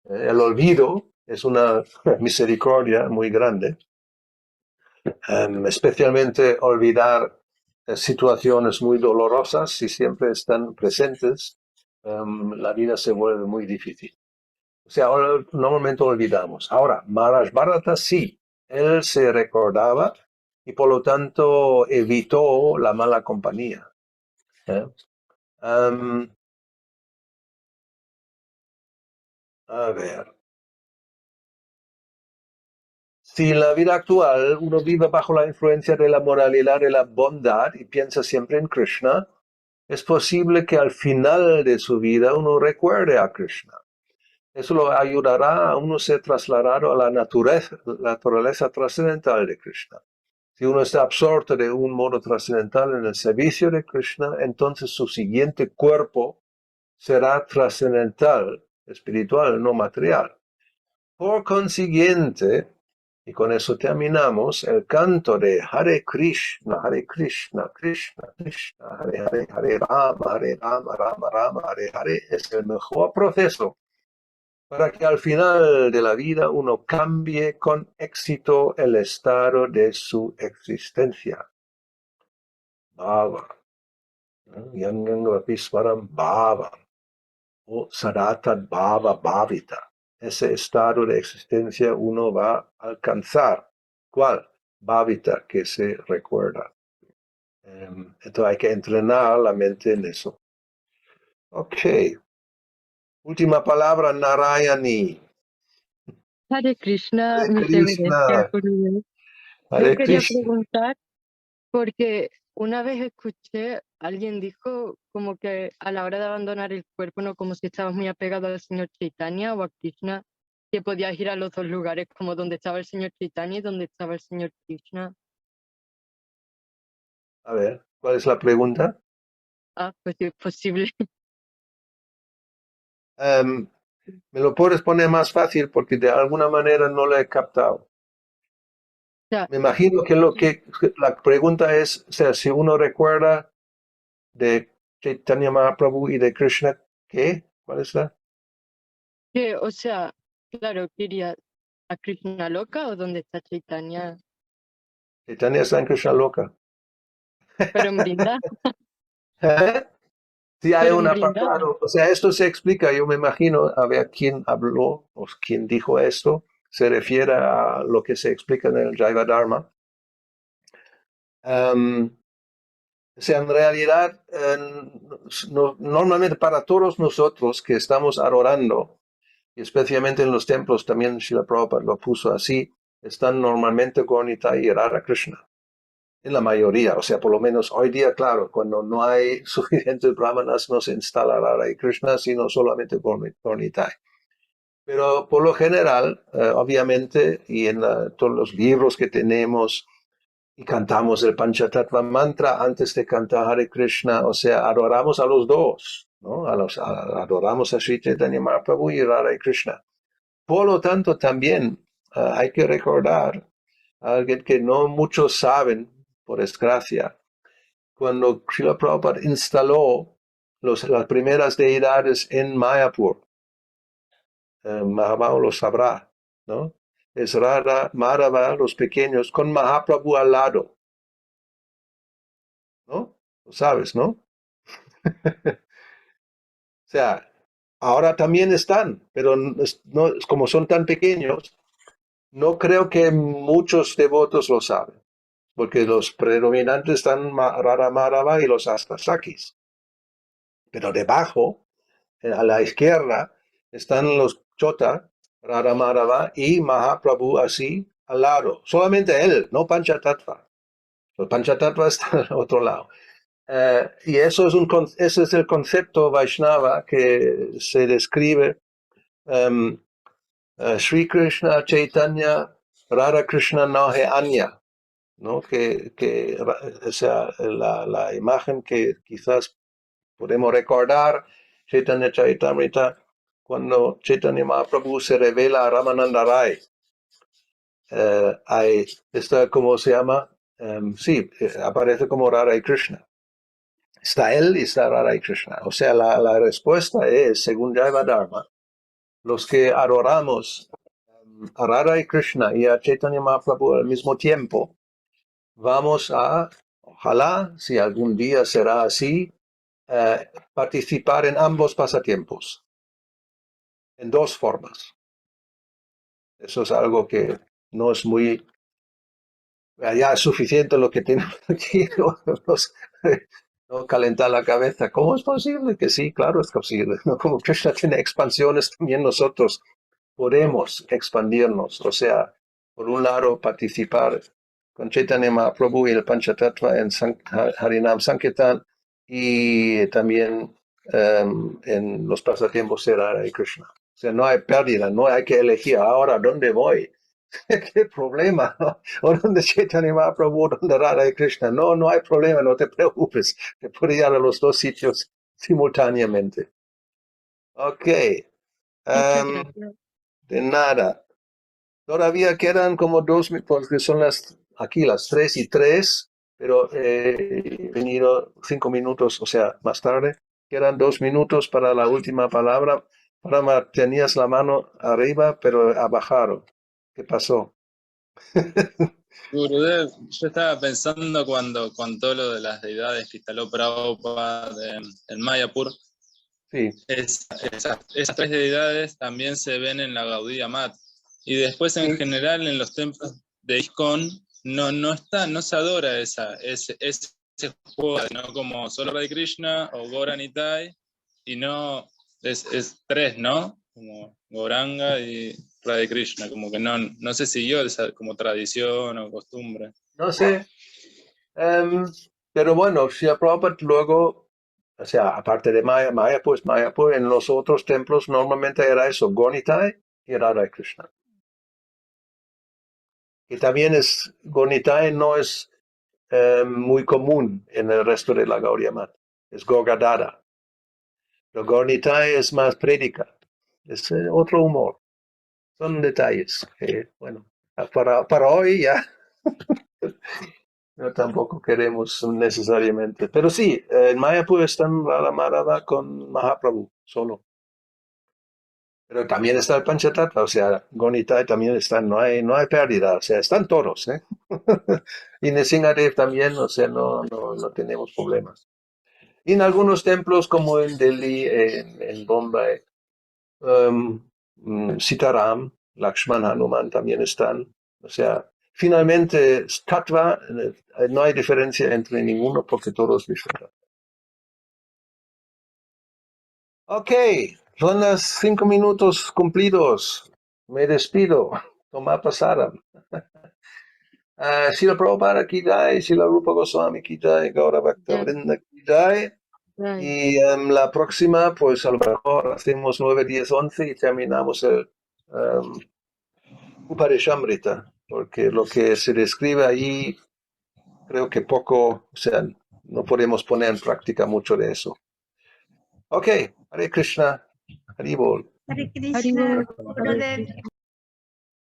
El olvido es una misericordia muy grande, especialmente olvidar situaciones muy dolorosas, si siempre están presentes, la vida se vuelve muy difícil. O sea, normalmente olvidamos. Ahora, Maharaj Bharata sí, él se recordaba y por lo tanto evitó la mala compañía. A ver. Si en la vida actual uno vive bajo la influencia de la moralidad y la bondad y piensa siempre en Krishna, es posible que al final de su vida uno recuerde a Krishna. Eso lo ayudará a uno ser trasladado a la naturaleza trascendental de Krishna. Si uno está absorto de un modo trascendental en el servicio de Krishna, entonces su siguiente cuerpo será trascendental, espiritual, no material. Por consiguiente, y con eso terminamos, el canto de Hare Krishna, Krishna, Krishna, Hare Hare, Hare Rama, Rama Rama, Hare Hare, es el mejor proceso para que al final de la vida uno cambie con éxito el estado de su existencia. Bhava. Yanganga Visvaram Bhava. O Sadatat Bhava Bhavita. Ese estado de existencia uno va a alcanzar. ¿Cuál? Bhavita, que se recuerda. Entonces hay que entrenar la mente en eso. Ok. Última palabra, Narayani. Hare Krishna, Hare mi reverencia, Krishna. Gurudev. Yo Hare quería Krishna. preguntar, porque una vez escuché, alguien dijo como que a la hora de abandonar el cuerpo, no como si estabas muy apegado al Señor Chaitanya o a Krishna, que podías ir a los dos lugares, como donde estaba el Señor Chaitanya y donde estaba el Señor Krishna. A ver, ¿cuál es la pregunta? Ah, pues sí, es posible. Me lo puedes poner más fácil porque de alguna manera no lo he captado. O sea, Me imagino que lo que la pregunta es, o sea, si uno recuerda de Chaitanya Mahaprabhu y de Krishna, ¿qué? ¿Cuál es la? que, o sea, claro, quería a Krishna loca o donde está Chaitanya, Chaitanya está en Krishna Loka. pero en Brinda, ¿Eh? Sí, hay pero en un Brindavan. apartado. O sea, esto se explica, yo me imagino, a ver quién habló o quién dijo esto, se refiere a lo que se explica en el Jaiva Dharma. O sea, en realidad, normalmente para todos nosotros que estamos adorando, y especialmente en los templos, también Srila Prabhupada lo puso así, están normalmente Gornitai y Radha Krishna. En la mayoría, o sea, por lo menos hoy día, claro, cuando no hay suficientes brahmanas, no se instala Radha y Krishna, sino solamente Gornitai. Pero por lo general, obviamente, y en todos los libros que tenemos, y cantamos el Panchatattva mantra antes de cantar Hare Krishna, o sea, adoramos a los dos, ¿no? Adoramos a Sri Chaitanya Mahaprabhu y Radha y Krishna. Por lo tanto, también hay que recordar a alguien que no muchos saben, por desgracia, cuando Srila Prabhupada instaló las primeras deidades en Mayapur, Mahaprabhu lo sabrá, ¿no? Es Radha, Madhava, los pequeños, con Mahaprabhu al lado. Lo sabes, ¿no? O sea, ahora también están, pero no, como son tan pequeños, no creo que muchos devotos lo saben, porque los predominantes están Radha Madhava y los Astasakis. Pero debajo, a la izquierda, están los Chota, Radha Madhava y Mahaprabhu así al lado. Solamente él, no Panchatattva. El Panchatattva está al otro lado. Y eso es ese es el concepto Vaishnava que se describe Sri Krishna Chaitanya Radha Krishna no he Anya, ¿no? O sea, la imagen que quizás podemos recordar, Chaitanya Charitamrita, cuando Chaitanya Mahaprabhu se revela a Ramananda Rai. Hay esta, ¿cómo se llama? Sí, aparece como Radha y Krishna. Está él y está Radha y Krishna. O sea, la respuesta es, según Jaiva Dharma, los que adoramos a Radha y Krishna y a Chaitanya Mahaprabhu al mismo tiempo, vamos a, ojalá, si algún día será así, participar en ambos pasatiempos, en dos formas. Eso es algo que no es muy... Ya es suficiente lo que tenemos aquí, no calentar la cabeza. ¿Cómo es posible? Que sí, claro es posible. ¿No? Como Krishna tiene expansiones, también nosotros podemos expandirnos. O sea, por un lado, participar con Chaitanya Mahaprabhu y el Panchatattva en Harinam Sankirtan y también en los pasatiempos de Radha y Krishna. O sea, no hay pérdida, no hay que elegir ahora dónde voy. ¿Qué problema? ¿No? O donde Chaitanya Mahaprabhu, donde Radha y Krishna. No, no hay problema, no te preocupes. Te puedes ir a los dos sitios simultáneamente. Ok. Muchas gracias. De nada. Todavía quedan como 2 minutos, porque son aquí las 3:03, pero he venido 5 minutos, o sea, más tarde. Quedan 2 minutos para la última palabra. Parama, tenías la mano arriba, pero ha bajado. ¿Qué pasó? Gurudev, yo estaba pensando cuando contó lo de las deidades que instaló Prabhupada en Mayapur. Sí. Esas tres deidades también se ven en la Gaudiya Mat. Y después, en general, en los templos de ISKCON, no se adora ese juego, ¿no? Como solo Radha Krishna o Gauranitai, y no, es tres, ¿no? Como Gauranga y Radha Krishna, como que no se siguió esa como tradición o costumbre. No sé. Pero bueno, si Prabhupada luego, o sea, aparte de Mayapur, en los otros templos normalmente era eso, Gauranitai y Radha Krishna. Y también Gauranitai no es muy común en el resto de la Gaudiya Mat. Es Gorgadara. Pero Gauranitai es más prédica. Es otro humor. Son detalles que, bueno, para hoy ya no tampoco queremos necesariamente. Pero sí, en Mayapur están Radha Madhava con Mahaprabhu, solo. Pero también está el Panchatattva, o sea, Gauranitai también está, no hay pérdida, o sea, están todos, ¿eh? Y Nrsingadev también, o sea, no tenemos problemas. Y en algunos templos como en Delhi, en Bombay, Sitaram, Lakshman, Hanuman también están. O sea, finalmente, Tattva, no hay diferencia entre ninguno porque todos disfrutan. Ok, son las 5 minutos cumplidos. Me despido. Toma pasada. Srila Prabhupada ki jai, Srila Rupa Goswami ki jai, Gaura Bhakta-vrinda ki jai. Y la próxima, pues a lo mejor hacemos 9, 10, 11 y terminamos el Uparishamrita, porque lo que se describe allí, creo que poco, o sea, no podemos poner en práctica mucho de eso. Ok, Hare Krishna, Haribol. Hare Krishna, Gurudev.